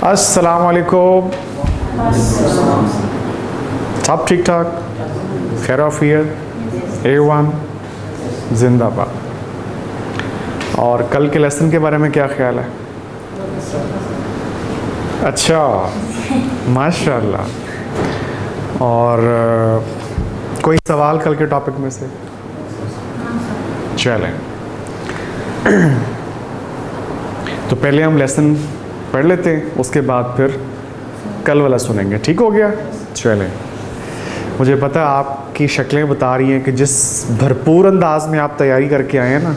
अस्सलाम वालेकुम। सब ठीक ठाक, खैर आफियत, A1 जिंदाबाद। और कल के लेसन के बारे में क्या ख्याल है? अच्छा, माशाल्लाह। और कोई सवाल कल के टॉपिक में से? चलें, तो पहले हम लेसन पढ़ लेते हैं, उसके बाद फिर कल वाला सुनेंगे। ठीक हो गया? चलें। मुझे पता है आपकी शक्लें बता रही हैं कि जिस भरपूर अंदाज में आप तैयारी करके आए हैं ना,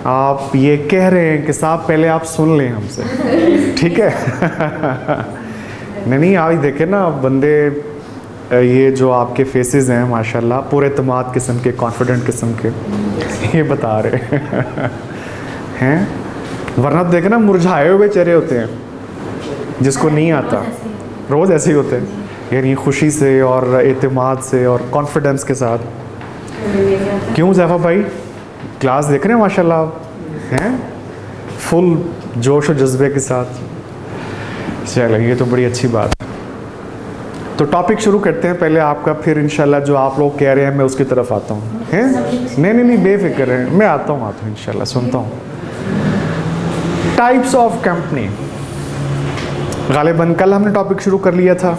आप ये कह रहे हैं कि साहब पहले आप सुन लें हमसे। ठीक है? नहीं, आज देखे ना बंदे, ये जो आपके फेसेस हैं माशाल्लाह पूरे एतमाद किस्म के, कॉन्फिडेंट किस्म के, ये बता रहे हैं। वरना तो देखे ना मुरझाए हुए चेहरे होते हैं, जिसको नहीं आता। रोज़ ऐसे ही होते हैं, यानी खुशी से और एतमाद से और कॉन्फिडेंस के साथ। क्यों ज़ैफ़ा भाई, क्लास देख रहे हैं माशाल्लाह हैं, फुल जोश और जज्बे के साथ। चलें, ये तो बड़ी अच्छी बात है। तो टॉपिक शुरू करते हैं पहले आपका, फिर इंशाल्लाह जो आप लोग कह रहे हैं मैं उसकी तरफ आता हूँ। हैं? नहीं, बेफिक्र है, मैं आता हूँ इंशाल्लाह, सुनता हूँ। टाइप्स ऑफ कंपनी, गालिबन कल हमने टॉपिक शुरू कर लिया था,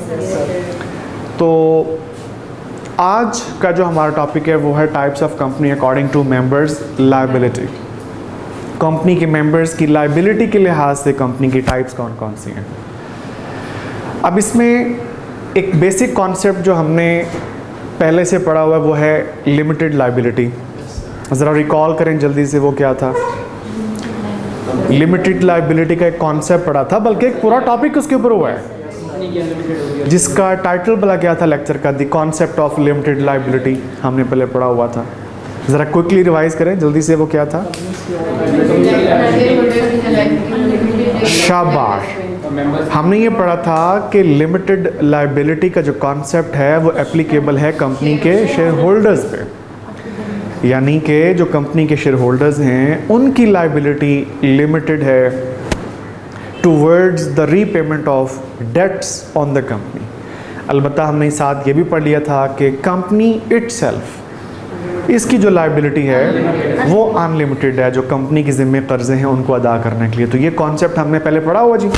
तो आज का जो हमारा टॉपिक है वो है types of company according to members liability. Company के मेंबर्स की लायबिलिटी के लिहाज से कंपनी की टाइप्स कौन कौन सी हैं। अब इसमें एक बेसिक कॉन्सेप्ट जो हमने पहले से पढ़ा हुआ है वो है लिमिटेड लायबिलिटी। ज़रा रिकॉल करें जल्दी से, वो क्या था? लिमिटेड लायबिलिटी का एक कॉन्सेप्ट पढ़ा था, बल्कि एक पूरा टॉपिक उसके ऊपर हुआ है, जिसका टाइटल भला क्या था लेक्चर का? The concept of limited liability हमने पहले पढ़ा हुआ था। ज़रा क्विकली रिवाइज करें जल्दी से, वो क्या था? शाबाश। हमने ये पढ़ा था कि लिमिटेड लायबिलिटी का जो कॉन्सेप्ट है वो एप्लीकेबल है कंपनी के शेयर होल्डर्स पे, यानी कि जो कंपनी के शेयर होल्डर्स हैं उनकी लायबिलिटी लिमिटेड है towards the repayment of debts on the company. अलबत्ता हमने साथ ये भी पढ़ लिया था कि कंपनी इटसेल्फ, इसकी जो लायबिलिटी है वो अनलिमिटेड है, जो कंपनी के ज़िम्मे कर्जे हैं उनको अदा करने के लिए। तो ये कॉन्सेप्ट हमने पहले पढ़ा हुआ जी,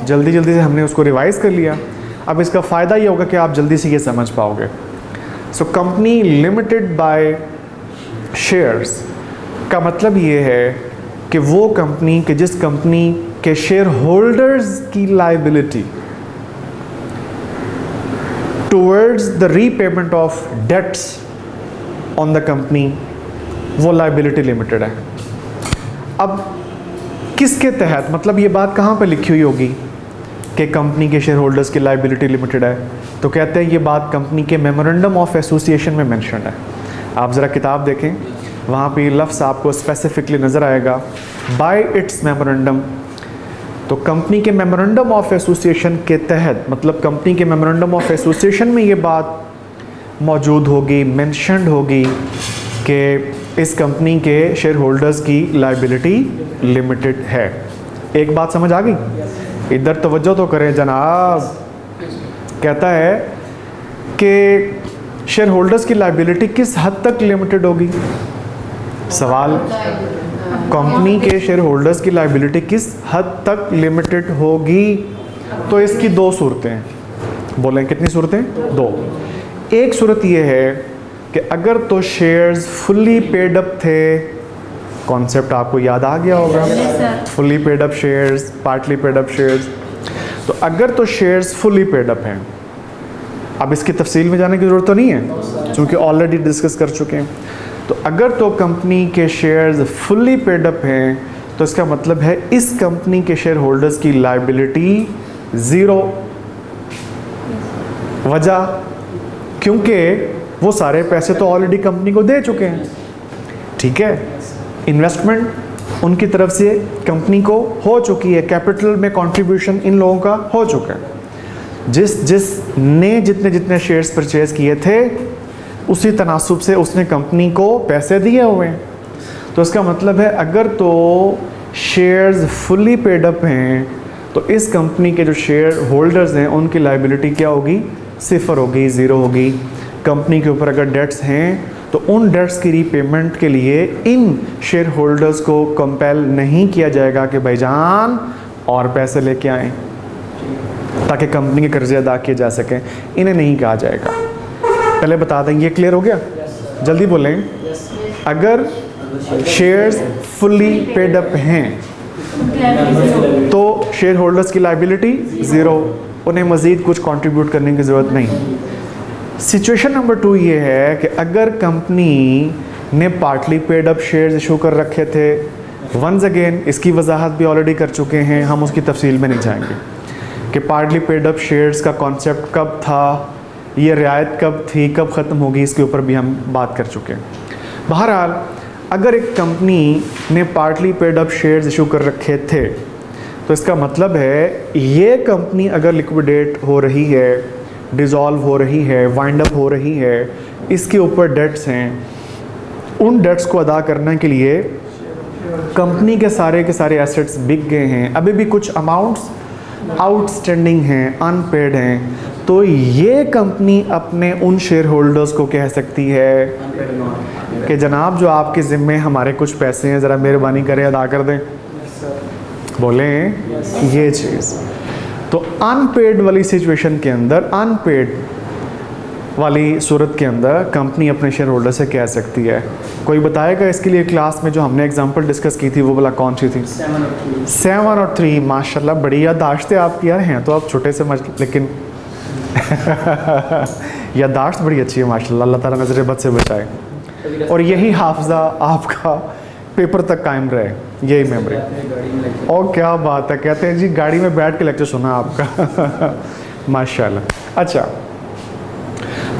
जल्दी जल्दी से हमने उसको रिवाइज़ कर लिया। अब इसका फ़ायदा ये होगा कि आप जल्दी से ये समझ पाओगे। So company limited by shares का मतलब ये है कि वो कंपनी के जिस कंपनी के शेयर होल्डर्स की liability towards the repayment of debts on the company, वो लायबिलिटी लिमिटेड है। अब किसके तहत, मतलब ये बात कहाँ पे लिखी हुई होगी कि कंपनी के शेयर होल्डर्स की लायबिलिटी लिमिटेड है? तो कहते हैं ये बात कंपनी के मेमोरेंडम ऑफ एसोसिएशन में मेंशन है। आप ज़रा किताब देखें, वहाँ पे लफ्ज़ आपको स्पेसिफिकली नज़र आएगा, बाय इट्स मेमोरेंडम। तो कंपनी के मेमोरेंडम ऑफ एसोसिएशन के तहत, मतलब कंपनी के मेमोरेंडम ऑफ एसोसिएशन में ये बात मौजूद होगी, मेंशन्ड होगी कि इस कंपनी के शेयर होल्डर्स की लायबिलिटी लिमिटेड है। एक बात समझ आ गई? इधर तवज्जो तो करें जनाब। कहता है कि शेयर होल्डर्स की लायबिलिटी किस हद तक लिमिटेड होगी? सवाल, कंपनी के शेयर होल्डर्स की लायबिलिटी किस हद तक लिमिटेड होगी? तो इसकी दो सूरतें हैं। बोलें कितनी सूरतें? दो। एक सूरत ये है कि अगर तो शेयर्स फुल्ली पेड अप थे, कॉन्सेप्ट आपको याद आ गया होगा, fully paid up shares, partly paid up shares. तो अगर तो शेयर्स फुल्ली पेड अप हैं, अब इसकी तफसील में जाने की ज़रूरत तो नहीं है क्योंकि ऑलरेडी डिस्कस कर चुके हैं। तो अगर तो कंपनी के शेयर्स फुल्ली पेड अप हैं तो इसका मतलब है इस कंपनी के शेयर होल्डर्स की लायबिलिटी ज़ीरो। वजह, क्योंकि वो सारे पैसे तो ऑलरेडी कंपनी को दे चुके हैं। ठीक है, इन्वेस्टमेंट उनकी तरफ से कंपनी को हो चुकी है, कैपिटल में कंट्रीब्यूशन इन लोगों का हो चुका है। जिसने जितने शेयर्स परचेज किए थे उसी तनासुब से उसने कंपनी को पैसे दिए हुए हैं। तो इसका मतलब है अगर तो शेयर्स फुल्ली पेड अप हैं तो इस कंपनी के जो शेयर होल्डर्स हैं उनकी लाइबिलिटी क्या होगी, सिफर होगी, ज़ीरो होगी। कंपनी के ऊपर अगर डेट्स हैं तो उन डेट्स की रीपेमेंट के लिए इन शेयर होल्डर्स को कंपेल नहीं किया जाएगा कि भाईजान और पैसे लेके आएँ ताकि कंपनी के कर्जे अदा किए जा सकें, इन्हें नहीं कहा जाएगा। पहले बता दें, ये क्लियर हो गया? जल्दी बोलें। अगर शेयर्स फुली पेड अप हैं तो शेयर होल्डर्स की लाइबिलिटी ज़ीरो, उन्हें मज़ीद कुछ कंट्रीब्यूट करने की ज़रूरत नहीं। सिचुएशन नंबर 2 ये है कि अगर कंपनी ने partly paid up shares issue कर रखे थे, वंस अगेन इसकी वजाहत भी ऑलरेडी कर चुके हैं, हम उसकी तफसील में नहीं जाएंगे कि पार्टली पेड अप शेयर्स का कॉन्सेप्ट कब था, ये रियायत कब थी, कब ख़त्म होगी, इसके ऊपर भी हम बात कर चुके हैं। बहरहाल अगर एक कंपनी ने partly paid up shares issue कर रखे थे तो इसका मतलब है ये कंपनी अगर लिक्विडेट हो रही है, डिज़ोल्व हो रही है, वाइंड अप हो रही है, इसके ऊपर डेट्स हैं, उन डेट्स को अदा करने के लिए कंपनी के सारे एसेट्स बिक गए हैं, अभी भी कुछ अमाउंट्स आउटस्टैंडिंग हैं, अनपेड हैं, तो ये कंपनी अपने उन शेयर होल्डर्स को कह सकती है कि जनाब जो आपके ज़िम्मे हमारे कुछ पैसे हैं, ज़रा मेहरबानी करें अदा कर दें। बोलें ये चीज़। तो अनपेड वाली सिचुएशन के अंदर, अनपेड वाली सूरत के अंदर कंपनी अपने शेयर होल्डर से कह सकती है। कोई बताएगा इसके लिए? क्लास में जो हमने एग्जांपल डिस्कस की थी वो वाला कौन सी थी? 7 और 3। माशाल्लाह बड़ी याददाश्त है आपकी यार, हैं तो आप छोटे से लेकिन याददाश्त बड़ी अच्छी है माशाल्लाह, अल्लाह ताला नज़र बद से बचाए और यही हाफजा आपका पेपर तक कायम रहे, यही मेमोरी। और क्या बात है, कहते हैं जी गाड़ी में बैठ के लेक्चर सुना आपका माशाल्लाह। अच्छा,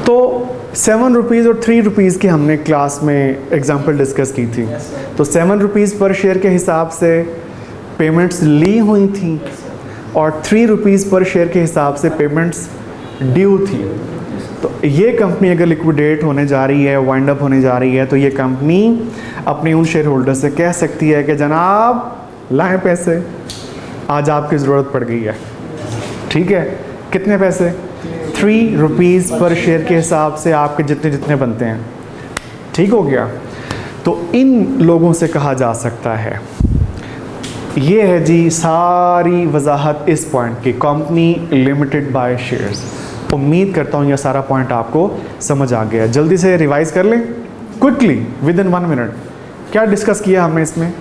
तो 7 रुपीज़ और 3 रुपीज़ की हमने क्लास में एग्जांपल डिस्कस की थी। तो 7 रुपीज़ पर शेयर के हिसाब से पेमेंट्स ली हुई थी और 3 रुपीज़ पर शेयर के हिसाब से पेमेंट्स ड्यू थी। तो ये कंपनी अगर लिक्विडेट होने जा रही है, वाइंड अप होने जा रही है, तो ये कंपनी अपने उन शेयर होल्डर से कह सकती है कि जनाब लाएं पैसे, आज आपकी ज़रूरत पड़ गई है। ठीक है, कितने पैसे? 3 रुपीज़ पर शेयर के हिसाब से आपके जितने जितने बनते हैं। ठीक हो गया? तो इन लोगों से कहा जा सकता है, ये है जी सारी वजाहत इस पॉइंट की, कंपनी लिमिटेड बाय शेयर्स। उम्मीद करता हूँ यह सारा पॉइंट आपको समझ आ गया। जल्दी से रिवाइज कर लें क्विकली विद इन 1 मिनट। क्या डिस्कस किया हमने इसमें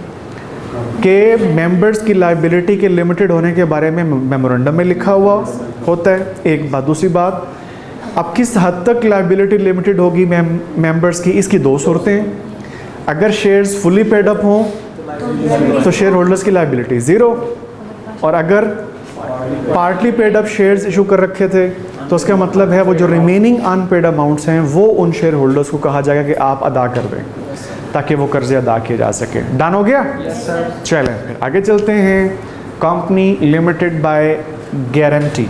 कि मेंबर्स की लाइबिलिटी के लिमिटेड होने के बारे में मेमोरेंडम में लिखा हुआ होता है, एक बात। दूसरी बात, अब किस हद तक लाइबिलिटी लिमिटेड होगी मेंबर्स की, इसकी 2 सूरतें हैं। अगर शेयर्स फुली पेड अप हों तो शेयर होल्डर्स की लाइबिलिटी ज़ीरो, और अगर partly paid up shares issue कर रखे थे तो उसका मतलब है वो जो रिमेनिंग अनपेड अमाउंट्स हैं वो उन शेयर होल्डर्स को कहा जाएगा कि आप अदा कर दें ताकि वो कर्जे अदा किए जा सके। डन हो गया? चलें फिर आगे चलते हैं। Company limited by guarantee.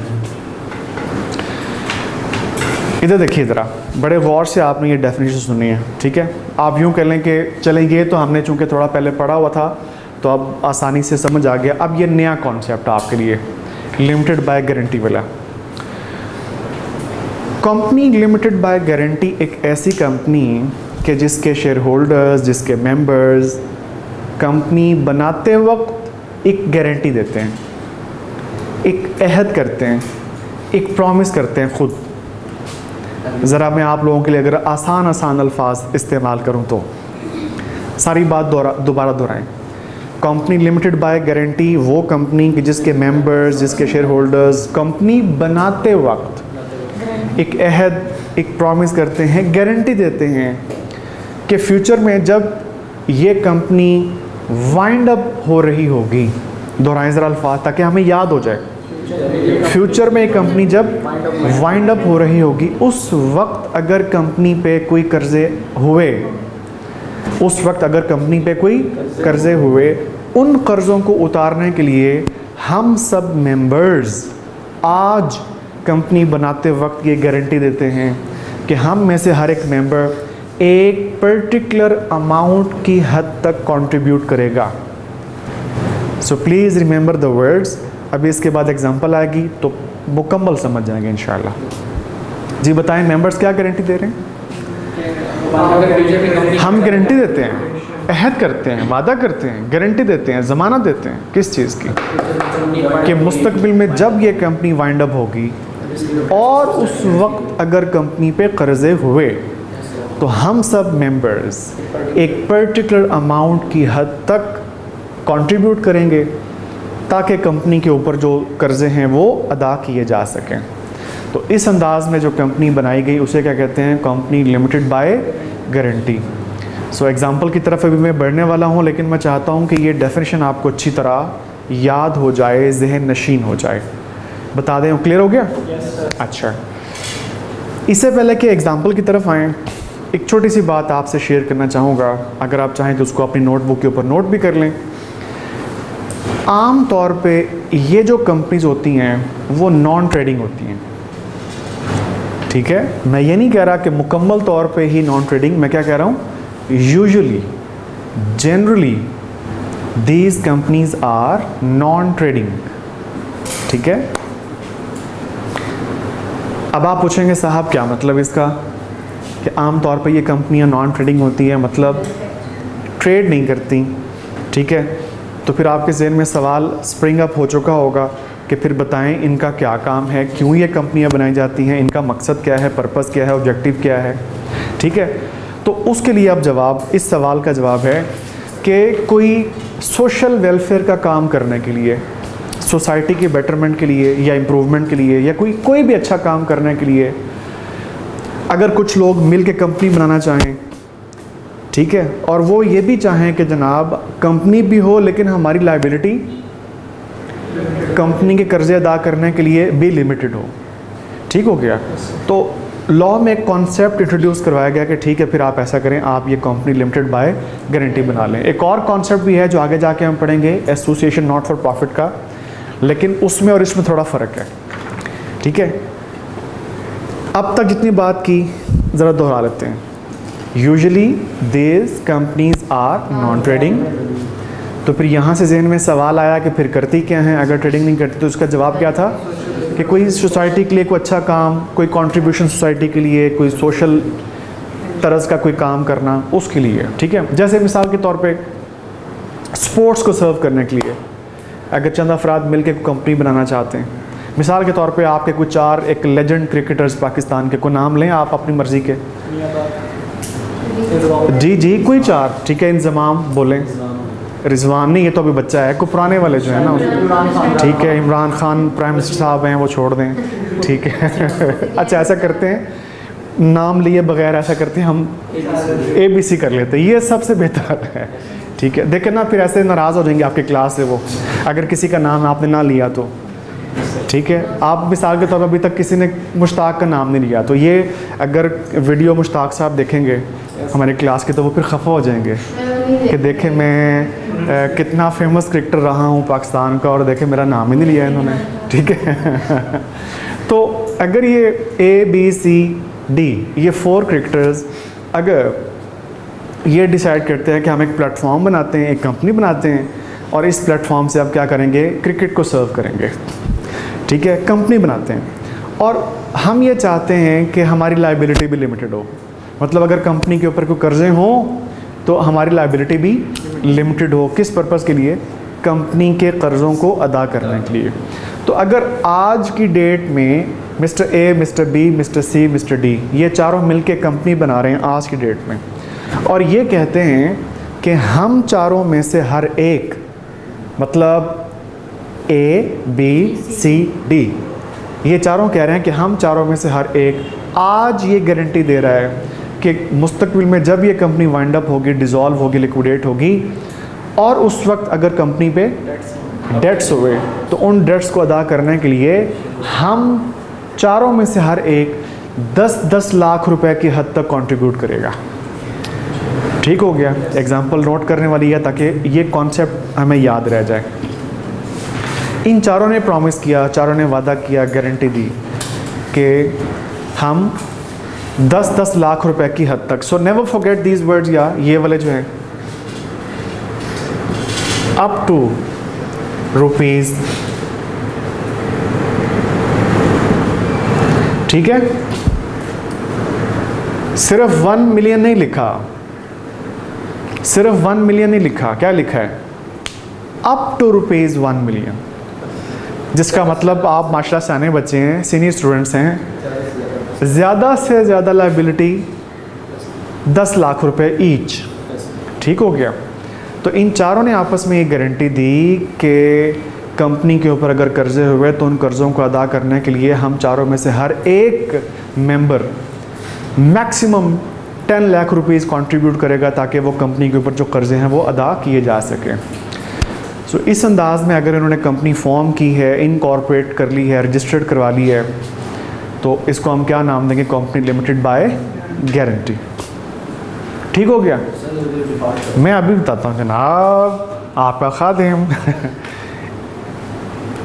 इधर देखिए ज़रा, बड़े गौर से आपने ये डेफिनेशन सुनी है। ठीक है, आप यूँ कह लें कि चलें ये तो हमने चूँकि थोड़ा पहले पढ़ा हुआ था तो अब आसानी से समझ आ गया। अब ये नया कॉन्सेप्ट आपके लिए लिमिटेड बाय गारंटी वाला। कंपनी लिमिटेड बाय गारंटी एक ऐसी कंपनी कि जिसके शेयर होल्डर्स, जिसके मेंबर्स कंपनी बनाते वक्त एक गारंटी देते हैं, एक अहद करते हैं, एक प्रॉमिस करते हैं खुद। ज़रा मैं आप लोगों के लिए अगर आसान अल्फाज इस्तेमाल करूं तो सारी बात दोबारा दोहराएं। कंपनी लिमिटेड बाय गारंटी वो कंपनी कि जिसके मेंबर्स, जिसके शेयर होल्डर्स कंपनी बनाते वक्त एक अहद, एक प्रॉमिस करते हैं, गारंटी देते हैं कि फ्यूचर में जब ये कंपनी वाइंड अप हो रही होगी, दोहराएं ज़रा अल्फाज ताकि हमें याद हो जाए, फ्यूचर में एक कंपनी जब वाइंड अप हो रही होगी उस वक्त अगर कंपनी पे कोई कर्जे हुए, उस वक्त अगर कंपनी पे कोई कर्जे हुए, उन कर्ज़ों को उतारने के लिए हम सब मेंबर्स आज कंपनी बनाते वक्त ये गारंटी देते हैं कि हम में से हर एक मेंबर एक पर्टिकुलर अमाउंट की हद तक कंट्रीब्यूट करेगा। So please remember the words, अभी इसके बाद एग्जांपल आएगी तो मुकम्मल समझ जाएंगे इंशाल्लाह। जी बताएं मेंबर्स क्या गारंटी दे रहे हैं? हम गारंटी देते हैं, अहद करते हैं, वादा करते हैं, गारंटी देते हैं, ज़मानत देते हैं किस चीज़ की? कि मुस्तकबिल में जब ये कंपनी वाइंड अप होगी और उस वक्त अगर कंपनी पे कर्ज़े हुए तो हम सब मेंबर्स एक पर्टिकुलर अमाउंट की हद तक कंट्रीब्यूट करेंगे ताकि कंपनी के ऊपर जो कर्ज़े हैं वो अदा किए जा सकें। तो इस अंदाज़ में जो कंपनी बनाई गई उसे क्या कहते हैं? Company limited by guarantee. So example की तरफ अभी मैं बढ़ने वाला हूँ, लेकिन मैं चाहता हूँ कि ये डेफिनेशन आपको अच्छी तरह याद हो जाए, जहन नशीन हो जाए। बता दें, क्लियर हो गया? अच्छा, इससे पहले कि एग्ज़ाम्पल की तरफ आएँ, एक छोटी सी बात आपसे शेयर करना चाहूँगा। अगर आप चाहें तो उसको अपनी नोटबुक के ऊपर नोट भी कर लें। आम तौर पे ये जो कंपनीज होती हैं वो नॉन ट्रेडिंग होती हैं, ठीक है? मैं ये नहीं कह रहा कि मुकम्मल तौर पे ही नॉन ट्रेडिंग, मैं क्या कह रहा हूँ? Usually, generally these companies are non trading, ठीक है? अब आप पूछेंगे साहब क्या मतलब इसका, कि आम तौर पे ये कंपनियां नॉन ट्रेडिंग होती हैं, मतलब ट्रेड नहीं करती, ठीक है? तो फिर आपके जहन में सवाल स्प्रिंग अप हो चुका होगा कि फिर बताएं इनका क्या काम है, क्यों ये कंपनियां बनाई जाती हैं, इनका मकसद क्या है, पर्पस क्या है, ऑब्जेक्टिव क्या है, ठीक है? तो उसके लिए अब जवाब, इस सवाल का जवाब है कि कोई सोशल वेलफेयर का काम करने के लिए, सोसाइटी के बेटरमेंट के लिए या इम्प्रूवमेंट के लिए, या कोई भी अच्छा काम करने के लिए अगर कुछ लोग मिल के कंपनी बनाना चाहें, ठीक है, और वो ये भी चाहें कि जनाब कंपनी भी हो लेकिन हमारी लायबिलिटी कंपनी के कर्जे अदा करने के लिए भी लिमिटेड हो, ठीक हो गया? तो लॉ में एक कॉन्सेप्ट इंट्रोड्यूस करवाया गया कि ठीक है फिर आप ऐसा करें, आप ये कंपनी लिमिटेड बाय गारंटी बना लें। एक और कॉन्सेप्ट भी है जो आगे जाके हम पढ़ेंगे, एसोसिएशन नॉट फॉर प्रॉफिट का, लेकिन उसमें और इसमें थोड़ा फ़र्क है, ठीक है? अब तक जितनी बात की ज़रा दोहरा लेते हैं। Usually these companies are non trading. तो फिर यहाँ से जहन में सवाल आया कि फिर करती क्या हैं? अगर ट्रेडिंग नहीं करती तो उसका जवाब क्या था कि कोई सोसाइटी के लिए कोई अच्छा काम, कोई कंट्रीब्यूशन सोसाइटी के लिए, कोई सोशल तरज का कोई काम करना, उसके लिए, ठीक है? जैसे मिसाल के तौर पे स्पोर्ट्स को सर्व करने के लिए अगर चंद अफराद मिल के कंपनी बनाना चाहते हैं, मिसाल के तौर पे आपके कुछ चार एक लेजेंड क्रिकेटर्स पाकिस्तान के, को नाम लें आप अपनी मर्ज़ी के, जी कोई चार, ठीक है? इंजमाम बोलें, रिजवान नहीं, ये तो अभी बच्चा है, कोई पुराने वाले जो है ना, ठीक है? इमरान खान प्राइम मिनिस्टर साहब हैं, वो छोड़ दें, ठीक है? अच्छा ऐसा करते हैं, नाम लिए बगैर ऐसा करते हैं, हम ABC कर लेते हैं, ये सबसे बेहतर है, ठीक है? देखें ना, फिर ऐसे नाराज़ हो जाएंगे आपकी क्लास से वो, अगर किसी का नाम आपने ना लिया तो, ठीक है? आप मिसाल के तौर पर अभी तक किसी ने मुश्ताक का नाम नहीं लिया, तो ये अगर वीडियो मुश्ताक साहब देखेंगे हमारी क्लास के तो वो फिर खफा हो जाएंगे कि देखें मैं कितना फेमस क्रिकेटर रहा हूँ पाकिस्तान का और देखें मेरा नाम ही नहीं लिया इन्होंने, ठीक है? तो अगर ये ABCD ये 4 क्रिकेटर्स अगर ये डिसाइड करते हैं कि हम एक प्लेटफॉर्म बनाते हैं, एक कंपनी बनाते हैं और इस प्लेटफॉर्म से आप क्या करेंगे? क्रिकेट को सर्व करेंगे, ठीक है? कंपनी बनाते हैं और हम ये चाहते हैं कि हमारी लायबिलिटी भी लिमिटेड हो, मतलब अगर कंपनी के ऊपर कोई कर्जे हों तो हमारी लायबिलिटी भी लिमिटेड हो। किस पर्पज़ के लिए? कंपनी के कर्ज़ों को अदा करने के लिए। तो अगर आज की डेट में mister A, mister B, mister C, mister D ये चारों मिलके कंपनी बना रहे हैं आज की डेट में, और ये कहते हैं कि हम चारों में से हर एक, मतलब A, B, C, D, ये चारों कह रहे हैं कि हम चारों में से हर एक आज ये गारंटी दे रहा है कि मुस्तकबिल में जब ये कंपनी वाइंड अप होगी, डिज़ोल्व होगी, लिक्विडेट होगी और उस वक्त अगर कंपनी पे डेट्स हुए तो उन डेट्स को अदा करने के लिए हम चारों में से हर एक 10-10 लाख रुपए की हद तक कंट्रीब्यूट करेगा, ठीक हो गया? एग्जांपल नोट करने वाली है ताकि ये कॉन्सेप्ट हमें याद रह जाए। इन चारों ने प्रॉमिस किया, चारों ने वादा किया, गारंटी दी कि हम 10-10 लाख रुपए की हद तक, so never forget these words, या ये वाले जो हैं, अप टू ठीक है, सिर्फ 1 मिलियन नहीं लिखा, सिर्फ 1 मिलियन नहीं लिखा, क्या लिखा है, अप टू रुपीज़ 1 मिलियन, जिसका मतलब आप माशाल्लाह सियाने बच्चे हैं, सीनियर स्टूडेंट्स हैं, ज़्यादा से ज़्यादा लायबिलिटी 10 लाख रुपए ईच। ठीक हो गया। तो इन चारों ने आपस में ये गारंटी दी कि कंपनी के ऊपर अगर कर्जे हुए तो उन कर्ज़ों को अदा करने के लिए हम चारों में से हर एक member maximum 10 lakh rupees contribute करेगा ताकि वो कंपनी के ऊपर जो कर्जे हैं वो अदा किए जा सकें। सो इस अंदाज़ में अगर इन्होंने कंपनी फॉर्म की है, इनकॉर्पोरेट कर ली है, रजिस्टर्ड करवा ली है, तो इसको हम क्या नाम देंगे, कंपनी लिमिटेड बाय गारंटी। ठीक हो गया। मैं अभी बताता हूँ जनाब, आपका खादिम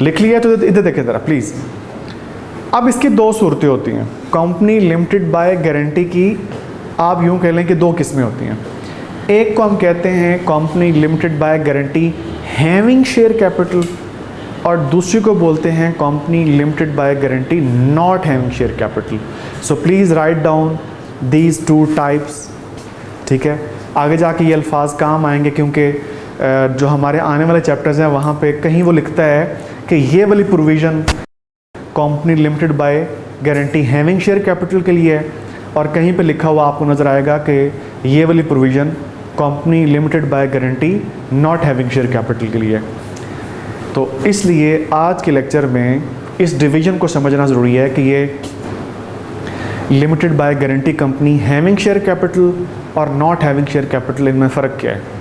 लिख लिया तो इधर देखें ज़रा प्लीज़। अब इसकी दो सूरतें होती हैं, कंपनी लिमिटेड बाय गारंटी की आप यूँ कह लें कि दो किस्में होती हैं। एक को हम कहते हैं company limited by guarantee having share capital, और दूसरी को बोलते हैं company limited by guarantee not having share capital. So please write down these two types. ठीक है, आगे जाके ये अल्फाज काम आएंगे क्योंकि जो हमारे आने वाले चैप्टर्स हैं वहाँ पे कहीं वो लिखता है कि ये वाली provision company limited by guarantee having share capital के लिए है, और कहीं पे लिखा हुआ आपको नज़र आएगा कि ये वाली provision company limited by guarantee not having share capital के लिए। तो इसलिए आज के लेक्चर में इस डिवीज़न को समझना ज़रूरी है कि ये limited by guarantee company having share capital और नॉट हैविंग शेयर कैपिटल, इनमें फ़र्क क्या है।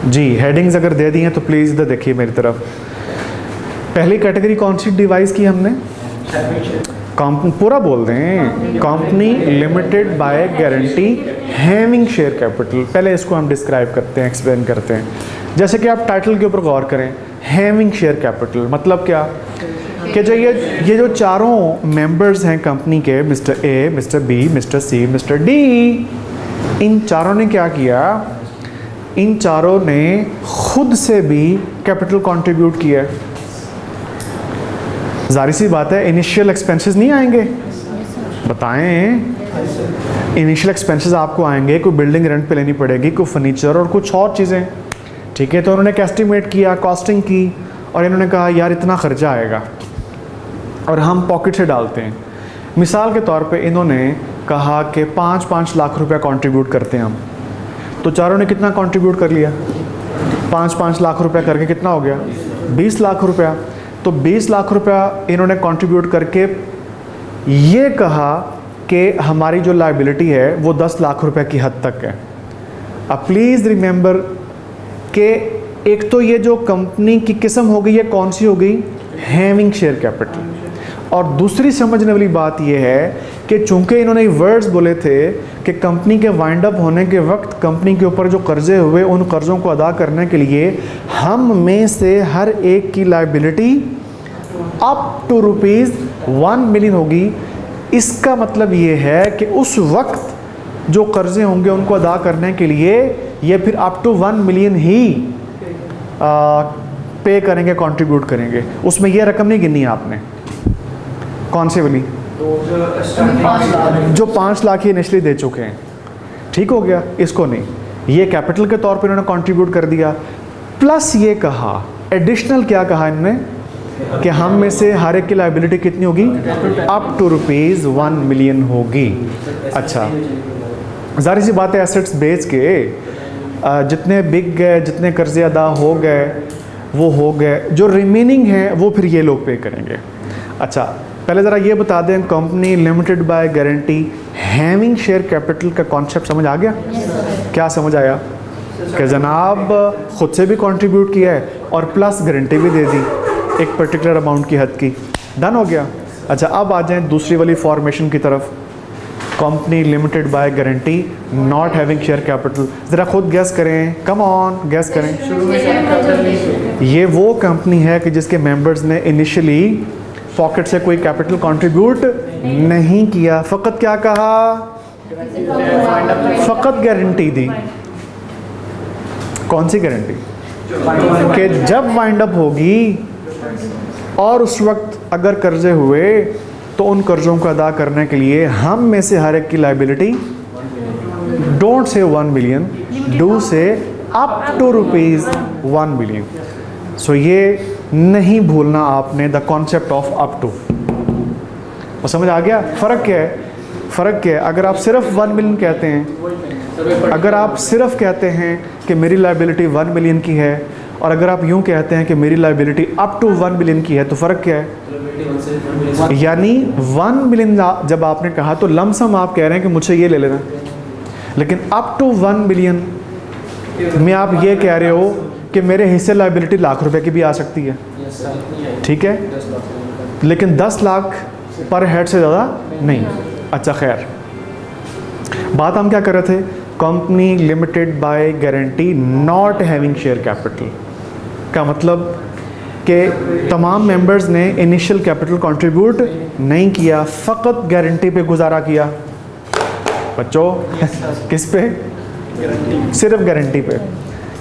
जी हेडिंग्स अगर दे दी हैं तो प्लीज़ इधर देखिए मेरी तरफ। पहली कैटेगरी कौन सी डिवाइस की हमने, कंपनी पूरा बोल दें, company limited by guarantee having share capital. पहले इसको हम डिस्क्राइब करते हैं, एक्सप्लेन करते हैं। जैसे कि आप टाइटल के ऊपर गौर करें, हैविंग शेयर कैपिटल मतलब क्या कि जो ये जो चारों मेंबर्स हैं कंपनी के, mister A, mister B, mister C, mister D, इन चारों ने क्या किया, इन चारों ने खुद से भी कैपिटल कंट्रीब्यूट किया है। जाहिर सी बात है इनिशियल एक्सपेंसेस नहीं आएंगे, बताएं, इनिशियल एक्सपेंसेस आपको आएंगे, कोई बिल्डिंग रेंट पे लेनी पड़ेगी, कोई फर्नीचर और कुछ और चीज़ें। ठीक है, तो उन्होंने एक एस्टिमेट किया, कॉस्टिंग की, और इन्होंने कहा यार इतना खर्चा आएगा और हम पॉकेट से डालते हैं। मिसाल के तौर पे इन्होंने कहा कि 5-5 लाख रुपया कंट्रीब्यूट करते हैं हम, तो चारों ने कितना कंट्रीब्यूट कर लिया, 5-5 लाख रुपया करके कितना हो गया, 20 लाख रुपया। तो 20 लाख रुपया इन्होंने कंट्रीब्यूट करके ये कहा कि हमारी जो लायबिलिटी है वो 10 लाख रुपए की हद तक है। अब प्लीज़ रिमेंबर कि एक तो ये जो कंपनी की किस्म हो गई है, कौन सी हो गई, हैविंग शेयर कैपिटल, और दूसरी समझने वाली बात यह है कि चूंकि इन्होंने वर्ड्स बोले थे कि कंपनी के वाइंड अप होने के वक्त कंपनी के ऊपर जो कर्जे हुए उन कर्ज़ों को अदा करने के लिए हम में से हर एक की liability up to rupees 1 million होगी। इसका मतलब ये है कि उस वक्त जो कर्जे होंगे उनको अदा करने के लिए ये फिर अप टू 1 मिलियन ही पे करेंगे, कंट्रीब्यूट करेंगे। उसमें ये रकम नहीं गिनी आपने, कौन सी वाली, जो 5 लाख ही इनिशियली दे चुके हैं। ठीक हो गया, इसको नहीं, ये कैपिटल के तौर पे इन्होंने कंट्रीब्यूट कर दिया। प्लस ये कहा, एडिशनल क्या कहा इन्होंने कि हम में से हर एक की लायबिलिटी कितनी होगी, अप टू रुपीज़ 1 मिलियन होगी। अच्छा, ज़ाहिर सी बात है एसेट्स बेच के जितने बिक गए, जितने कर्जे अदा हो गए वो हो गए, जो रिमेनिंग है वो फिर ये लोग पे करेंगे। अच्छा, पहले ज़रा ये बता दें, company limited by guarantee having share capital का कॉन्सेप्ट समझ आ गया? क्या समझ आया कि जनाब ख़ुद से भी कंट्रीब्यूट किया है और प्लस गारंटी भी दे दी एक पर्टिकुलर अमाउंट की हद की। डन हो गया। अच्छा, अब आ जाएं दूसरी वाली फॉर्मेशन की तरफ, company limited by guarantee not having share capital. ज़रा खुद गैस करें, कम ऑन गैस करें। ये वो कंपनी है कि जिसके मेंबर्स ने इनिशियली पॉकेट से कोई कैपिटल कंट्रीब्यूट नहीं किया, फ़कत क्या कहा, फ़कत गारंटी दी। कौन सी गारंटी? कि जब वाइंड अप होगी और उस वक्त अगर कर्जे हुए तो उन कर्ज़ों को अदा करने के लिए हम में से हर एक की liability, don't say 1 billion, do say up to ₹1 billion. So ये नहीं भूलना आपने the concept of up to. और समझ आ गया फ़र्क क्या है? फ़र्क क्या है? अगर आप सिर्फ 1 मिलियन कहते हैं, अगर आप सिर्फ कहते हैं कि मेरी लाइबिलिटी 1 मिलियन की है, और अगर आप यूँ कहते हैं कि मेरी लाइबिलिटी अप टू 1 बिलियन की है, तो फ़र्क क्या है? यानी 1 बिलियन जब आपने कहा तो लमसम आप कह रहे हैं कि मुझे ये ले लेना, लेकिन अप टू 1 बिलियन में आप ये कह रहे हो कि मेरे हिस्से लाइबिलिटी लाख रुपए की भी आ सकती है, ठीक है, लेकिन 10 लाख पर हेड से ज़्यादा नहीं। अच्छा खैर, बात हम क्या कर रहे थे? Company limited by guarantee not having share capital का मतलब कि तमाम मेंबर्स ने इनिशियल कैपिटल कंट्रीब्यूट नहीं किया, फ़कत गारंटी पे गुजारा किया। बच्चों किस पे? सिर्फ गारंटी पे,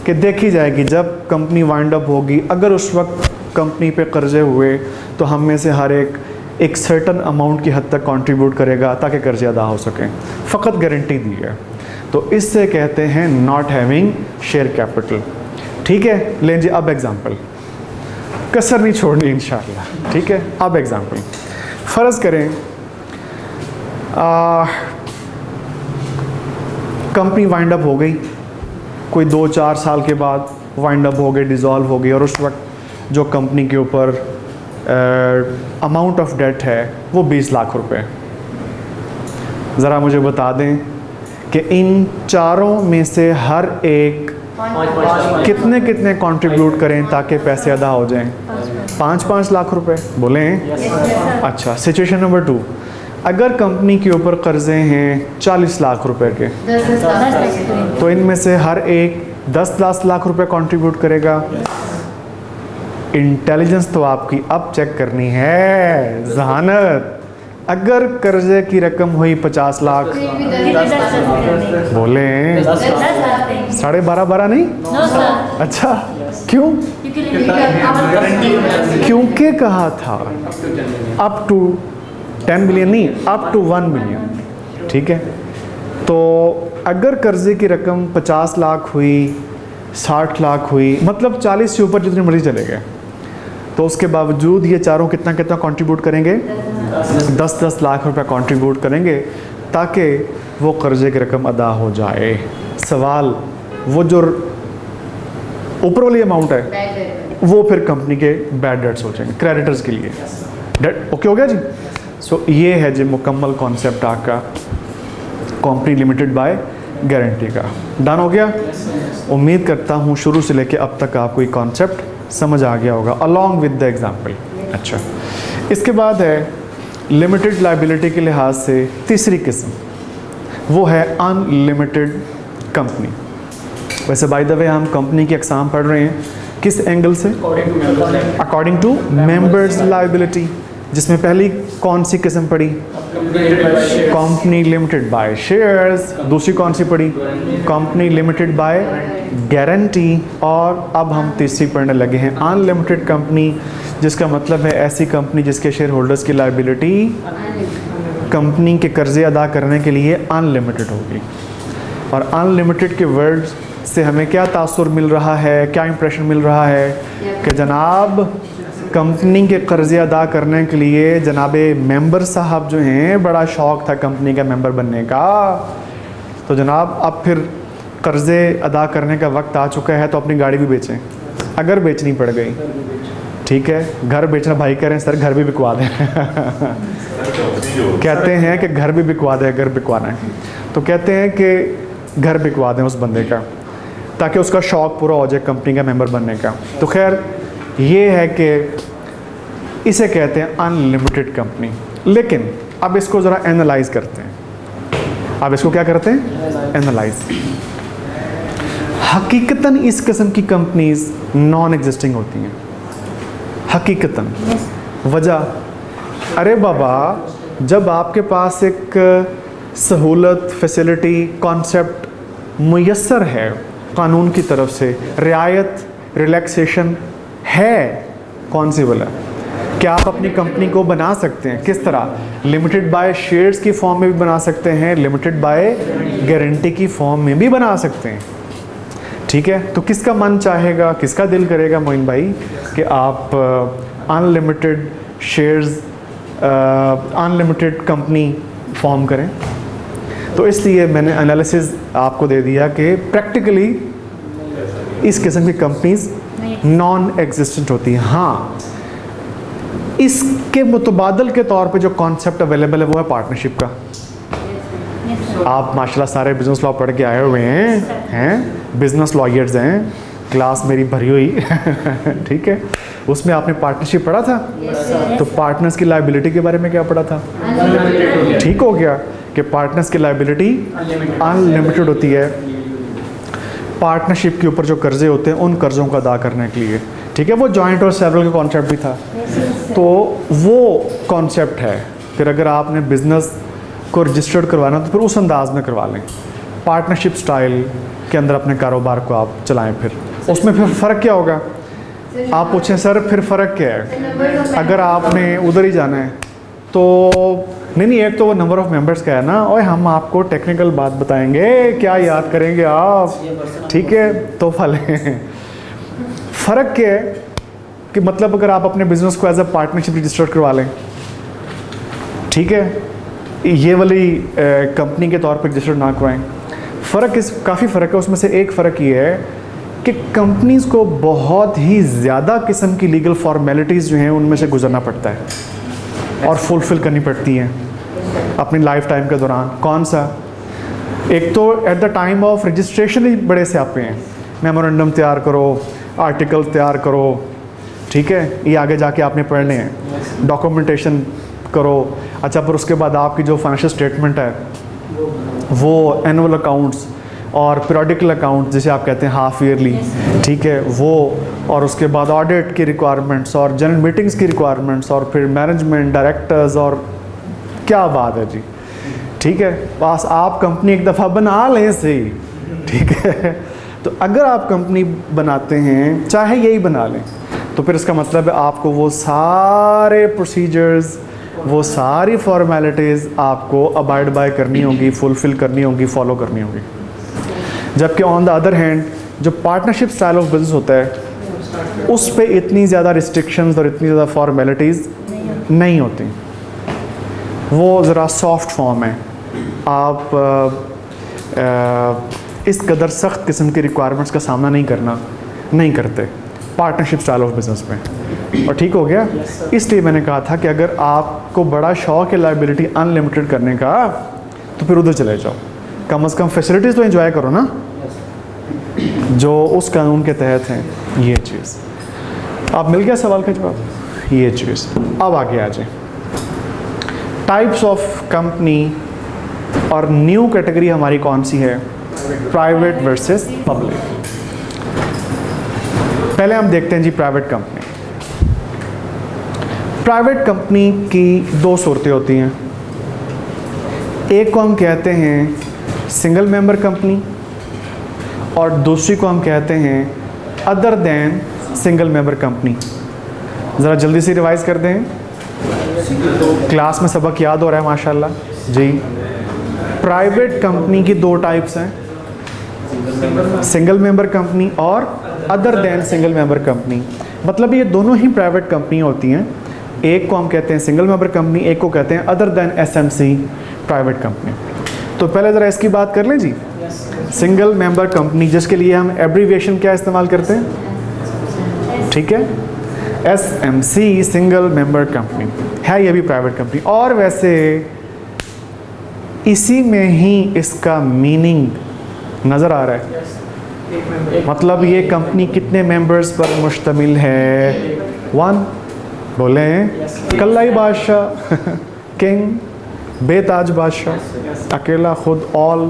कि देखी जाएगी जब कंपनी वाइंड अप होगी, अगर उस वक्त कंपनी पे कर्जे हुए तो हम में से हर एक सर्टन अमाउंट की हद तक कंट्रीब्यूट करेगा ताकि कर्जे अदा हो सकें। फ़कत गारंटी दी है, तो इससे कहते हैं नॉट हैविंग शेयर कैपिटल। ठीक है, लें जी अब एग्जांपल, कसर नहीं छोड़नी इंशाल्लाह। ठीक है, अब एग्जांपल फ़र्ज़ करें कंपनी वाइंड अप हो गई, कोई 2-4 साल के बाद वाइंड अप हो गई, डिज़ोल्व हो गई, और उस वक्त जो कंपनी के ऊपर अमाउंट ऑफ डेट है वो 20 लाख रुपए। ज़रा मुझे बता दें कि इन चारों में से हर एक कितने कितने कंट्रीब्यूट करें ताकि पैसे अदा हो जाएं? 5-5 लाख रुपए बोलें? अच्छा, सिचुएशन नंबर 2, अगर कंपनी के ऊपर कर्जे हैं 40 लाख रुपए के, तो इनमें से हर एक 10 लाख रुपए कंट्रीब्यूट करेगा। इंटेलिजेंस तो आपकी अब चेक करनी है, जहानत। अगर कर्जे की रकम हुई 50 लाख, बोले 12.5 नहीं? अच्छा, क्यों? क्योंकि कहा था अप टू 10 बिलियन नहीं, अप टू 1 बिलियन। ठीक है, तो अगर कर्जे की रकम 50 लाख हुई, 60 लाख हुई, मतलब 40 से ऊपर जितनी मर्जी चले गए, तो उसके बावजूद ये चारों कितना कितना कंट्रीब्यूट करेंगे? 10-10 लाख रुपए कंट्रीब्यूट करेंगे ताकि वो कर्जे की रकम अदा हो जाए। सवाल, वो जो ऊपर वाली अमाउंट है वो फिर कंपनी के बैड डेट्स हो जाएंगे, क्रेडिटर्स के लिए। डेट ओके हो गया जी? सो ये है जी मुकम्मल कॉन्सेप्ट आपका कंपनी लिमिटेड बाय गारंटी का। डन हो गया? उम्मीद करता हूँ शुरू से लेके अब तक आपको ये कॉन्सेप्ट समझ आ गया होगा अलॉन्ग विद द एग्जाम्पल। अच्छा, इसके बाद है लिमिटेड लाइबिलिटी के लिहाज से तीसरी किस्म, वो है अनलिमिटेड कंपनी। वैसे बाय द वे हम कंपनी की अक़साम पढ़ रहे हैं किस एंगल से? अकॉर्डिंग टू मेंबर्स लाइबिलिटी, जिसमें पहली कौन सी किस्म पढ़ी? Company limited by shares. दूसरी कौन सी पढ़ी? Company limited by guarantee. और अब हम तीसरी पढ़ने लगे हैं अनलिमिटेड कंपनी, जिसका मतलब है ऐसी कंपनी जिसके शेयर होल्डर्स की लाइबिलिटी कंपनी के कर्जे अदा करने के लिए अनलिमिटेड होगी। और अनलिमिटेड के वर्ड से हमें क्या तासुर मिल रहा है, क्या इंप्रेशन मिल रहा है कि जनाब कंपनी के कर्जे अदा करने के लिए जनाबे मेंबर साहब जो हैं बड़ा शौक़ था कंपनी का मेंबर बनने का, तो जनाब अब फिर कर्जे अदा करने का वक्त आ चुका है, तो अपनी गाड़ी भी बेचें अगर बेचनी पड़ गई। ठीक है, घर बेचना भाई कह रहे हैं सर घर भी बिकवा दें कहते हैं कि घर भी बिकवा दें अगर बिकवाना है, तो कहते हैं कि घर बिकवा दें उस बंदे का ताकि उसका शौक़ पूरा हो जाए कंपनी का मेंबर बनने का। तो खैर ये है कि इसे कहते हैं अनलिमिटेड कंपनी। लेकिन अब इसको ज़रा एनालाइज करते हैं। अब इसको क्या करते हैं? एनालाइज। हकीकतन इस किस्म की कंपनीज नॉन एग्जिस्टिंग होती हैं, हकीकतन। वजह, अरे बाबा जब आपके पास एक सहूलत, फैसिलिटी, कॉन्सेप्ट मुयस्सर है कानून की तरफ से, रियायत, रिलैक्सेशन है, कॉन्सिबल है। क्या आप अपनी कंपनी को बना सकते हैं? किस तरह? लिमिटेड बाय शेयर्स की फॉर्म में भी बना सकते हैं, लिमिटेड बाय गारंटी की फॉर्म में भी बना सकते हैं। ठीक है, तो किसका मन चाहेगा, किसका दिल करेगा मोइन भाई कि आप unlimited shares, unlimited company form करें? तो इसलिए मैंने एनालिसिस आपको दे दिया कि प्रैक्टिकली इस किस्म की कंपनीज नॉन एग्जिस्टेंट होती हैं। हाँ, इसके मुतबादल के तौर पे जो कॉन्सेप्ट अवेलेबल है वो है पार्टनरशिप का। आप माशाल्लाह सारे बिजनेस लॉ पढ़ के आए हुए हैं बिजनेस लॉयर्स हैं, क्लास मेरी भरी हुई ठीक है, उसमें आपने पार्टनरशिप पढ़ा था। तो पार्टनर्स की लायबिलिटी के बारे में क्या पढ़ा था? ठीक हो गया कि पार्टनर्स की लायबिलिटी अनलिमिटेड होती है पार्टनरशिप के ऊपर जो कर्जे होते हैं उन कर्जों को अदा करने के लिए। ठीक है, वो जॉइंट और सेवरल का कॉन्सेप्ट भी था। तो वो कॉन्सेप्ट है। फिर अगर आपने बिजनेस को रजिस्टर्ड करवाना तो फिर उस अंदाज में करवा लें, पार्टनरशिप स्टाइल के अंदर अपने कारोबार को आप चलाएं। फिर उसमें फिर फ़र्क क्या होगा? आप पूछें सर फिर फ़र्क क्या है? अगर आपने उधर ही जाना है तो नहीं, एक तो वो नंबर ऑफ़ मेंबर्स का है ना, और हम आपको टेक्निकल बात बताएंगे, क्या याद करेंगे आप? ठीक है, तो लें। फ़र्क क्या है कि मतलब अगर आप अपने बिजनेस को एज अ पार्टनरशिप रजिस्टर्ड करवा लें, ठीक है, ये वाली कंपनी के तौर पर रजिस्टर्ड ना करवाएं, काफ़ी फ़र्क है। उसमें से एक फ़र्क ये है कि कंपनीज़ को बहुत ही ज़्यादा किस्म की लीगल फॉर्मेलिटीज़ जो हैं उनमें से गुजरना पड़ता है और फुलफ़िल करनी पड़ती हैं अपनी लाइफ टाइम के दौरान। कौन सा? एक तो at the time of registration ही बड़े से आपे हैं, मेमोरेंडम तैयार करो, आर्टिकल तैयार करो, ठीक है, ये आगे जाके आपने पढ़ने हैं, डॉक्यूमेंटेशन करो। अच्छा, फिर उसके बाद आपकी जो फाइनेंशियल स्टेटमेंट है वो एनुअल अकाउंट्स और पीरियडिकल अकाउंट जिसे आप कहते हैं हाफ ईयरली, ठीक है, वो, और उसके बाद ऑडिट की रिक्वायरमेंट्स और जनरल मीटिंग्स की रिक्वायरमेंट्स और फिर मैनेजमेंट डायरेक्टर्स, और क्या बात है जी। ठीक है, बस आप कंपनी एक दफ़ा बना लें सही, ठीक है। तो अगर आप कंपनी बनाते हैं, चाहे यही बना लें, तो फिर इसका मतलब है आपको वो सारे प्रोसीजर्स, वो सारी फॉर्मेलिटीज़ आपको अबाइड बाय करनी होगी, फुलफ़िल करनी होगी, फॉलो करनी होगी। जबकि ऑन द अदर हैंड जो पार्टनरशिप स्टाइल ऑफ बिजनेस होता है उस पे इतनी ज़्यादा रिस्ट्रिक्शंस और इतनी ज़्यादा फॉर्मेलिटीज़ नहीं होती, वो ज़रा सॉफ्ट फॉर्म है। आप इस कदर सख्त किस्म की रिक्वायरमेंट्स का सामना नहीं करते पार्टनरशिप स्टाइल ऑफ बिजनेस में। और ठीक हो गया, इसलिए मैंने कहा था कि अगर आपको बड़ा शौक है लायबिलिटी अनलिमिटेड करने का तो फिर उधर चले जाओ, कम से कम फैसिलिटीज़ तो एंजॉय करो ना जो उस कानून के तहत हैं। ये चीज़ आप मिल गया सवाल का जवाब, ये चीज़। अब आगे आ जाए टाइप्स ऑफ कंपनी, और न्यू कैटेगरी हमारी कौन सी है? Private versus public. पहले हम देखते हैं जी प्राइवेट कंपनी। प्राइवेट कंपनी की दो सूरतें होती हैं, एक को हम कहते हैं सिंगल मेंबर कंपनी और दूसरी को हम कहते हैं other than single member company. ज़रा जल्दी से रिवाइज कर दें, क्लास में सबक याद हो रहा है माशाल्लाह जी। प्राइवेट कंपनी की दो टाइप्स हैं, सिंगल मेंबर कंपनी और other than single member company. मतलब ये दोनों ही प्राइवेट कंपनी होती हैं, एक को हम कहते हैं सिंगल मेंबर कंपनी, एक को कहते हैं other than SMC private company. तो पहले ज़रा इसकी बात कर लें जी। सिंगल मेंबर कंपनी, जिसके लिए हम एब्रीविएशन क्या इस्तेमाल करते हैं? ठीक है, एसएमसी, सिंगल मेंबर कंपनी है, ये भी प्राइवेट कंपनी। और वैसे इसी में ही इसका मीनिंग नज़र आ रहा है। मतलब ये कंपनी कितने मेंबर्स पर मुश्तमिल है? 1, बोले कल्लाई बादशाह किंग, बेताज बादशाह, अकेला खुद ऑल।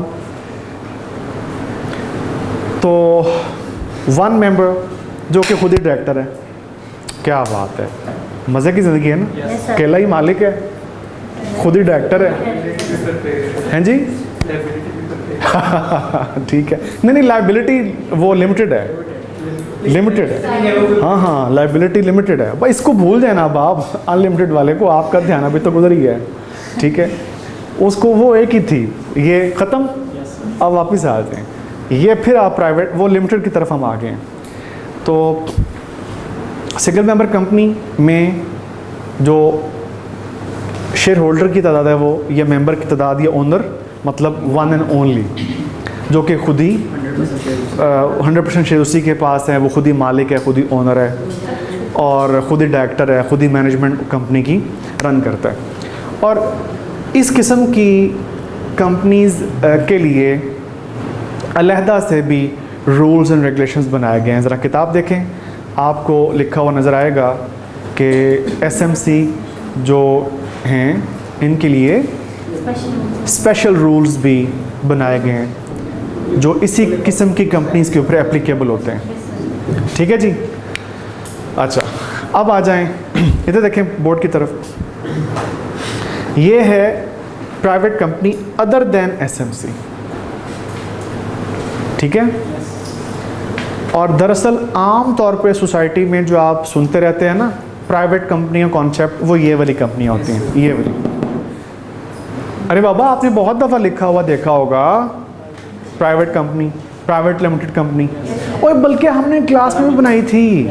तो 1 मेंबर जो कि खुद ही डायरेक्टर है। क्या बात है, मज़े की ज़िंदगी है ना। अकेला ही मालिक है, खुद ही डायरेक्टर है, हैं जी। ठीक है, नहीं लायबिलिटी वो लिमिटेड है, लिमिटेड है, हाँ हाँ लाइबिलिटी लिमिटेड है भाई, इसको भूल जाए ना अब आप, अनलिमिटेड वाले को आपका ध्यान अभी तो गुजर ही है, ठीक है, उसको वो एक ही थी, ये ख़त्म, अब वापस आ जाते हैं, ये फिर आप प्राइवेट वो लिमिटेड की तरफ हम आ गए हैं। तो सिंगल मेंबर कंपनी में जो शेयर होल्डर की तादाद है वो, ये मेंबर की तादाद, ये ओनर मतलब वन एंड ओनली, जो कि खुद ही 100% शेयर उसी के पास है, वो खुद ही मालिक है, खुद ही ओनर है और खुद ही डायरेक्टर है, खुद ही मैनेजमेंट कंपनी की रन करता है। और इस किस्म की कंपनीज़ के लिए अलहदा से भी रूल्स एंड रेगुलेशंस बनाए गए हैं। ज़रा किताब देखें, आपको लिखा हुआ नज़र आएगा कि एसएमसी जो हैं इनके लिए स्पेशल रूल्स भी बनाए गए हैं जो इसी किस्म की कंपनीज़ के ऊपर एप्लीकेबल होते हैं, ठीक है जी। अच्छा, अब आ जाएं, इधर देखें बोर्ड की तरफ, ये है private company other than SMC, ठीक है। और दरअसल आम तौर पे सोसाइटी में जो आप सुनते रहते हैं ना प्राइवेट कंपनी का कॉन्सेप्ट, वो ये वाली कंपनियां होती हैं, ये वाली। अरे बाबा आपने बहुत दफ़ा लिखा हुआ देखा होगा private company, private limited company, ओए बल्कि हमने क्लास में भी बनाई थी,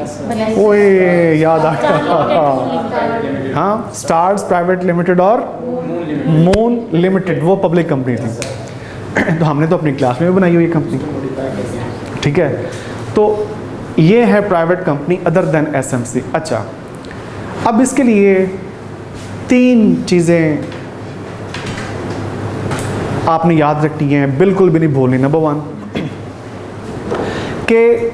ओए याद आ गया, हाँ, स्टार्स प्राइवेट लिमिटेड और मून लिमिटेड वो पब्लिक कंपनी थी तो हमने तो अपनी क्लास में भी बनाई हुई कंपनी, ठीक है। तो ये है private company other than SMC. अच्छा, अब इसके लिए 3 चीज़ें आपने याद रखनी है, बिल्कुल भी नहीं भूलनी। नंबर 1 कि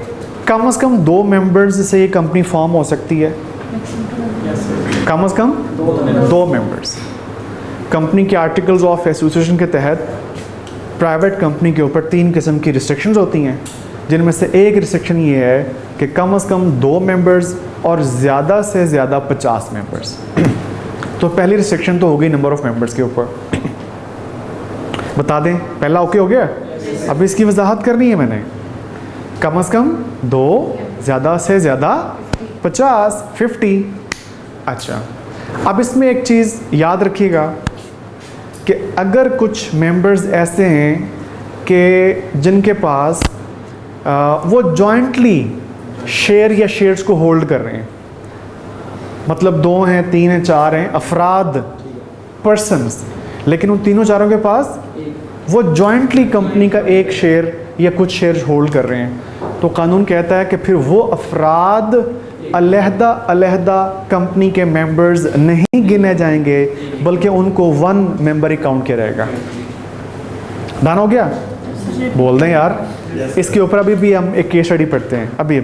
कम से कम 2 मेंबर्स से ये कंपनी फॉर्म हो सकती है, कम से कम 2 मेंबर्स। कंपनी के आर्टिकल्स ऑफ एसोसिएशन के तहत प्राइवेट कंपनी के ऊपर 3 किस्म की रिस्ट्रिक्शंस होती हैं, जिनमें से एक रिस्ट्रिक्शन ये है कि कम से कम 2 मेंबर्स और ज़्यादा से ज़्यादा 50 मेंबर्स। तो पहली रिस्ट्रिक्शन तो हो गई नंबर ऑफ़ मेंबर्स के ऊपर, बता दें पहला ओके हो गया। अब इसकी वजाहत करनी है मैंने, कम से कम 2, ज़्यादा से ज़्यादा 50, 50। अच्छा, अब इसमें एक चीज़ याद रखिएगा कि अगर कुछ मेंबर्स ऐसे हैं कि जिनके पास वो जॉइंटली शेयर या शेयर्स को होल्ड कर रहे हैं, मतलब 2 हैं, 3 हैं, 4 हैं अफराद, पर्सन्स, लेकिन उन तीनों चारों के पास वो जॉइंटली कंपनी का एक शेयर या कुछ शेयर होल्ड कर रहे हैं, तो कानून कहता है कि फिर वो अफराद अलहदा अलहदा कंपनी के मेंबर्स नहीं गिने जाएंगे, बल्कि उनको 1 मेंबर ही काउंट किया जाएगा। डन हो गया? बोल दें यार, इसके ऊपर अभी भी हम एक केस स्टडी पढ़ते हैं, अभी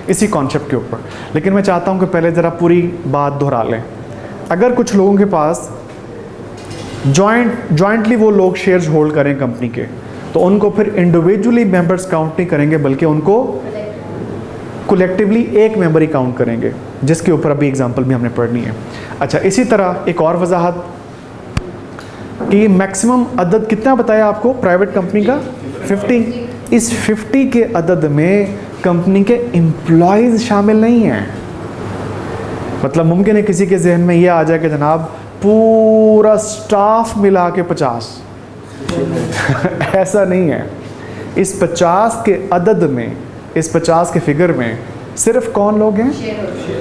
इसी कॉन्सेप्ट के ऊपर, लेकिन मैं चाहता हूँ कि पहले ज़रा पूरी बात दोहरा लें। अगर कुछ लोगों के पास जॉइंटली वो लोग शेयर्स होल्ड करें कंपनी के, तो उनको फिर इंडिविजुअली मेंबर्स काउंट नहीं करेंगे, बल्कि उनको कलेक्टिवली एक मेंबर ही काउंट करेंगे, जिसके ऊपर अभी एग्जांपल भी हमने पढ़नी है। अच्छा, इसी तरह एक और वजाहत कि मैक्सिमम अदद कितना बताया आपको प्राइवेट कंपनी का, 50। इस 50 के अदद में कंपनी के एम्प्लॉयज़ शामिल नहीं हैं। मतलब मुमकिन है किसी के जहन में ये आ जाए कि जनाब पूरा स्टाफ मिला के 50 ऐसा नहीं है। इस 50 के अदद में, इस 50 के फिगर में सिर्फ कौन लोग हैं?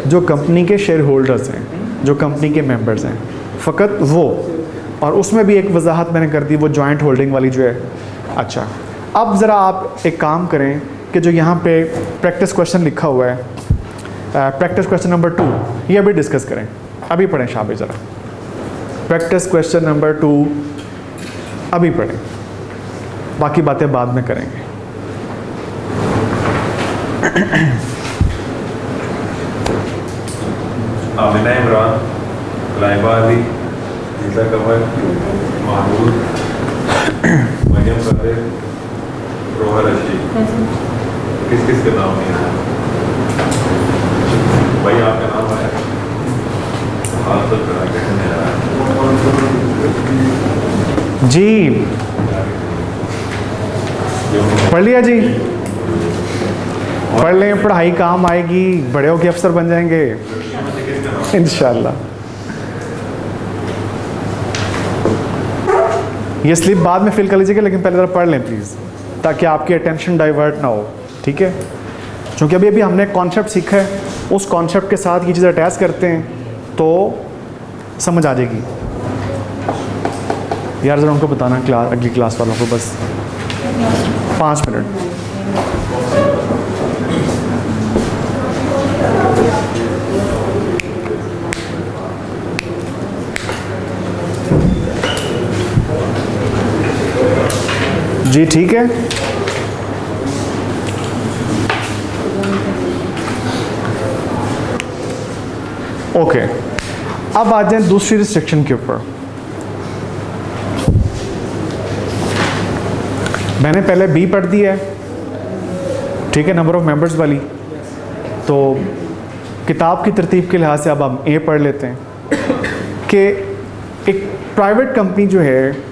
जो कंपनी के शेयर होल्डर्स हैं, जो कंपनी के मेंबर्स हैं, फ़कत वो। और उसमें भी एक वजाहत मैंने कर दी, वो जॉइंट होल्डिंग वाली जो है। अच्छा, अब ज़रा आप एक काम करें कि जो यहाँ पे प्रैक्टिस क्वेश्चन लिखा हुआ है, प्रैक्टिस क्वेश्चन नंबर 2, ये अभी डिस्कस करें, अभी पढ़ें शाबाश ज़रा। प्रैक्टिस क्वेश्चन नंबर 2 अभी पढ़ें, बाकी बातें बाद में करेंगे। आमिना इमरान, लाइबा अली, नीता कमर, महमूद, मरियम फतेह, रोहा रशीद। किस किस के नाम नहीं है भाई? आपका नाम है हाल तक कैसे नहीं आया जी? पढ़ लिया जी? पढ़ लें, पढ़ाई काम आएगी, बड़े होके अफसर बन जाएंगे इंशाल्लाह। ये स्लिप बाद में फिल कर लीजिएगा, लेकिन पहले ज़रा पढ़ लें प्लीज़, ताकि आपकी अटेंशन डाइवर्ट ना हो, ठीक है। क्योंकि अभी अभी हमने कॉन्सेप्ट सीखा है, उस कॉन्सेप्ट के साथ ये चीज़ अटैच करते हैं तो समझ आ जाएगी। यार ज़रा उनको बताना, क्लास अगली क्लास वालों को, बस 5 मिनट। जी ठीक है। ओके, अब आ जाए दूसरी रिस्ट्रिक्शन के ऊपर। मैंने पहले बी पढ़ दी है, ठीक है, नंबर ऑफ मेंबर्स वाली। तो किताब की तरतीब के लिहाज से अब हम ए पढ़ लेते हैं कि एक प्राइवेट कंपनी जो है,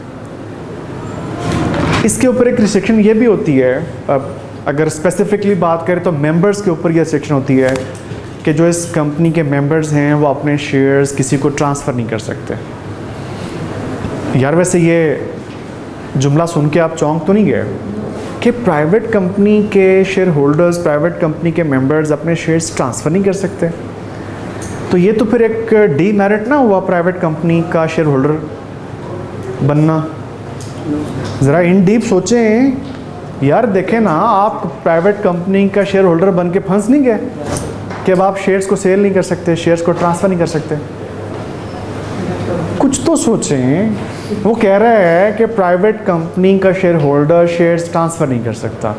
इसके ऊपर एक रिस्ट्रिक्शन ये भी होती है। अब अगर स्पेसिफिकली बात करें तो मेंबर्स के ऊपर ये रिस्ट्रिक्शन होती है कि जो इस कंपनी के मेंबर्स हैं वो अपने शेयर्स किसी को ट्रांसफ़र नहीं कर सकते। यार वैसे ये जुमला सुन के आप चौंक तो नहीं गए कि प्राइवेट कंपनी के शेयर होल्डर्स, प्राइवेट कंपनी के मेंबर्स अपने शेयर्स ट्रांसफ़र नहीं कर सकते? तो ये तो फिर एक डीमेरिट ना हुआ प्राइवेट कंपनी का शेयर होल्डर बनना। ज़रा इन डीप सोचें यार, देखें ना, आप प्राइवेट कंपनी का शेयर होल्डर बन के फंस नहीं गए कि अब आप शेयर्स को सेल नहीं कर सकते, शेयर्स को ट्रांसफ़र नहीं कर सकते? कुछ तो सोचें। वो कह रहा है कि प्राइवेट कंपनी का शेयर होल्डर शेयर्स ट्रांसफ़र नहीं कर सकता।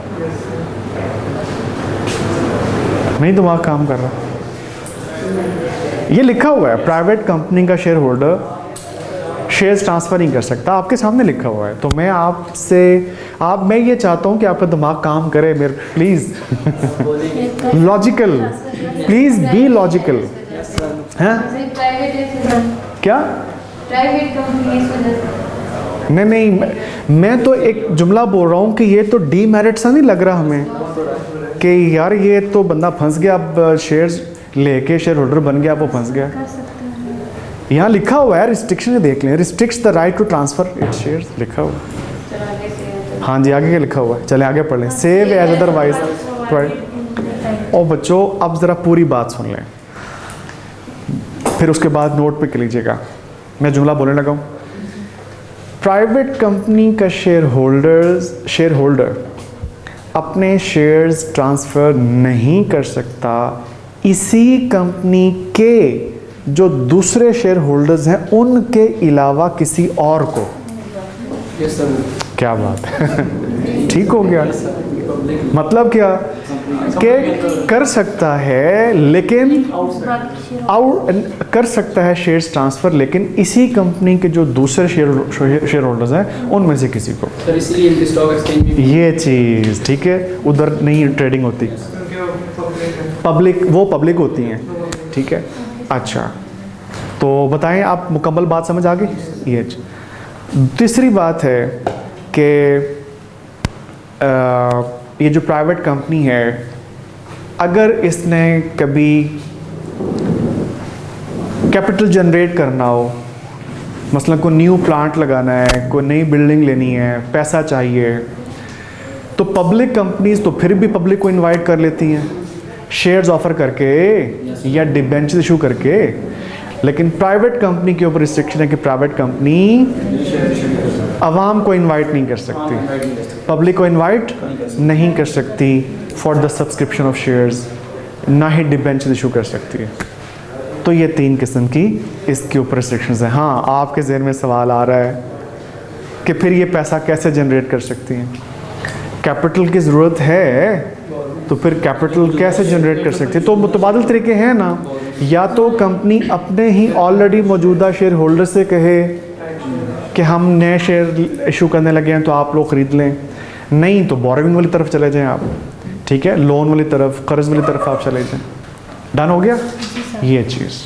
नहीं दिमाग काम कर रहा। ये लिखा हुआ है, प्राइवेट कंपनी का शेयर होल्डर शेयर्स ट्रांसफ़र नहीं कर सकता, आपके सामने लिखा हुआ है। तो मैं आपसे मैं ये चाहता हूँ कि आपका दिमाग काम करे मेरे, please logical, please be logical. हैं क्या? प्राइवेट कंपनी नहीं, मैं तो एक जुमला बोल रहा हूँ कि ये तो डीमेरिट सा नहीं लग रहा हमें कि यार ये तो बंदा फंस गया, अब शेयर्स लेके शेयर होल्डर बन गया, वो फंस गया। यहाँ लिखा हुआ है रिस्ट्रिक्शन, देख लें, restricts the right to transfer its shares, लिखा हुआ है। हाँ जी, आगे क्या लिखा हुआ है, चलें आगे पढ़ लें। Save as otherwise. और बच्चों अब ज़रा पूरी बात सुन लें, फिर उसके बाद नोट पे कर लीजिएगा। मैं जुमला बोलने लगा हूँ। प्राइवेट कंपनी का शेयर होल्डर अपने शेयर्स ट्रांसफ़र नहीं कर सकता इसी कंपनी के जो दूसरे शेयर होल्डर्स हैं उनके अलावा किसी और को। yes, sir. क्या बात है ठीक हो गया। मतलब क्या कि कर सकता है, लेकिन कर सकता है शेयर्स ट्रांसफ़र, लेकिन इसी कंपनी के जो दूसरे शेयर होल्डर्स हैं उनमें से किसी को। सर इसलिए स्टॉक एक्सचेंज में ये चीज़ ठीक है, उधर नहीं ट्रेडिंग होती, पब्लिक होती हैं, ठीक है। अच्छा, तो बताएं आप, मुकम्मल बात समझ आ गई? ये तीसरी बात है कि ये जो प्राइवेट कंपनी है, अगर इसने कभी कैपिटल जनरेट करना हो, मसलन कोई न्यू प्लांट लगाना है, कोई नई बिल्डिंग लेनी है, पैसा चाहिए, तो पब्लिक कंपनीज तो फिर भी पब्लिक को इनवाइट कर लेती हैं शेयर्स ऑफर करके या डिबेंचर इशू करके। लेकिन प्राइवेट कंपनी के ऊपर रिस्ट्रिक्शन है कि प्राइवेट कंपनी आवाम को इनवाइट नहीं कर सकती, पब्लिक को इनवाइट नहीं कर सकती for the subscription of shares, ना ही डिबेंचर इशू कर सकती है। तो ये 3 किस्म की इसके ऊपर रिस्ट्रिक्शंस हैं। हाँ, आपके ज़हन में सवाल आ रहा है कि फिर ये पैसा कैसे जनरेट कर सकती हैं? कैपिटल की ज़रूरत है तो फिर कैपिटल कैसे जनरेट कर सकती है? तो मुतबादिल तरीके हैं ना, या तो कंपनी अपने ही ऑलरेडी मौजूदा शेयर होल्डर से कहे कि हम नए शेयर इशू करने लगे हैं तो आप लोग ख़रीद लें, नहीं तो बोरोविंग वाली तरफ चले जाएं आप, ठीक है, लोन वाली तरफ, कर्ज वाली तरफ आप चले जाएं। डन हो गया ये चीज़।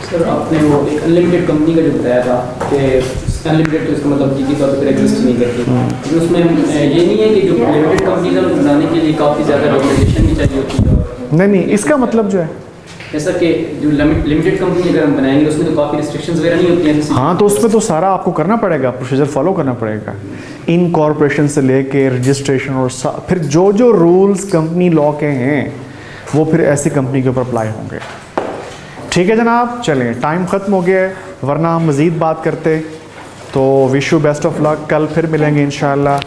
सर आपने वो एक अनलिमिटेड कंपनी का जो बताया था कि अनलिमिटेड, तो इसका मतलब कि तौर पर एग्जिस्ट नहीं करती। लेकिन उसमें ये नहीं है कि जो लिमिटेड कंपनीज हैं उनको बनाने के लिए काफ़ी ज़्यादा डॉक्यूमेंटेशन भी चाहिए होती है। नहीं, इसका मतलब जो है, जैसा कि जो लिमिटेड कंपनी अगर हम बनाएंगे उसमें तो काफ़ी रिस्ट्रिक्शंस वगैरह नहीं होती हैं। हाँ, तो उसमें तो सारा आपको करना पड़ेगा, प्रोसीजर फॉलो करना पड़ेगा, इनकॉर्पोरेशन से लेके रजिस्ट्रेशन और फिर जो जो रूल्स कंपनी लॉ के हैं वो फिर ऐसी कंपनी के ऊपर अप्लाई होंगे। ठीक है जनाब, चलें, टाइम ख़त्म हो गया है, वरना हम मज़ीद बात करते। तो wish you best of luck, कल फिर मिलेंगे इंशाल्लाह।